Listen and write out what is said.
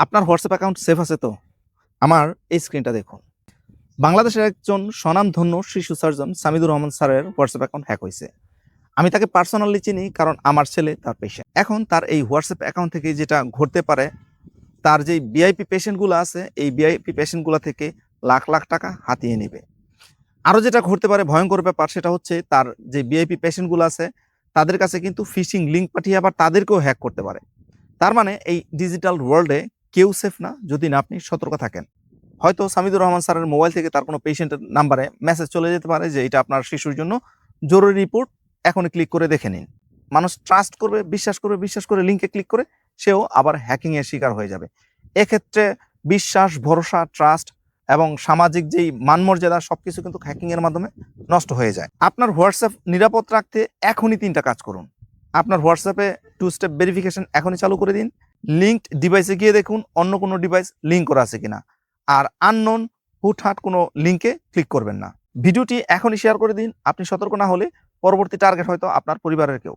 আপনার WhatsApp account safe আছে তো? আমার এই স্ক্রিনটা দেখুন। বাংলাদেশের একজন স্বনামধন্য শিশু সার্জন সামিদুর রহমান স্যারের হোয়াটসঅ্যাপ অ্যাকাউন্ট হ্যাক হইছে। আমি তাকে পার্সোনালি চিনি কারণ আমার ছেলে তার পেশেন্ট। এখন তার এই হোয়াটসঅ্যাপ অ্যাকাউন্ট থেকে যেটা ঘটতে পারে, তার যেই ভিআইপি পেশেন্টগুলো আছে, এই ভিআইপি পেশেন্টগুলো থেকে লাখ, লাখ টাকা হাতিয়ে নিবে। আরো যেটা ঘটতে পারে ভয়ংকর ব্যাপার সেটা হচ্ছে তার যে ভিআইপি পেশেন্টগুলো আছে, তাদের কাছে কিন্তু ফিশিং লিঙ্ক পাঠিয়ে আবার তাদেরকেও হ্যাক করতে পারে। তার মানে এই ডিজিটাল ওয়ার্ল্ডে কেউ সেফ না যদি না আপনি সতর্ক থাকেন। হয়তো সামিদুর রহমান স্যারের মোবাইল থেকে তার কোনো পেশেন্টের নাম্বারে মেসেজ চলে যেতে পারে যে এটা আপনার শিশুর জন্য জরুরি রিপোর্ট, এখনই ক্লিক করে দেখে নিন। মানুষ ট্রাস্ট করবে, বিশ্বাস করে লিঙ্কে ক্লিক করে সেও আবার হ্যাকিং এর শিকার হয়ে যাবে। এক্ষেত্রে বিশ্বাস, ভরসা, ট্রাস্ট এবং সামাজিক যেই মানমর্যাদা সবকিছু কিন্তু হ্যাকিং এর মাধ্যমে নষ্ট হয়ে যায়। আপনার হোয়াটসঅ্যাপ নিরাপদ রাখতে এখনই ৩টা কাজ করুন। আপনার হোয়াটসঅ্যাপে 2 স্টেপ ভেরিফিকেশন এখনই চালু করে দিন। লিঙ্কড ডিভাইসে গিয়ে দেখুন অন্য কোনো ডিভাইস লিঙ্ক করা আছে কিনা। আর আননোন হুটহাট কোনো লিঙ্কে ক্লিক করবেন না। ভিডিওটি এখনই শেয়ার করে দিন। আপনি সতর্ক না হলে পরবর্তী টার্গেট হয়তো আপনার পরিবারের কেউ।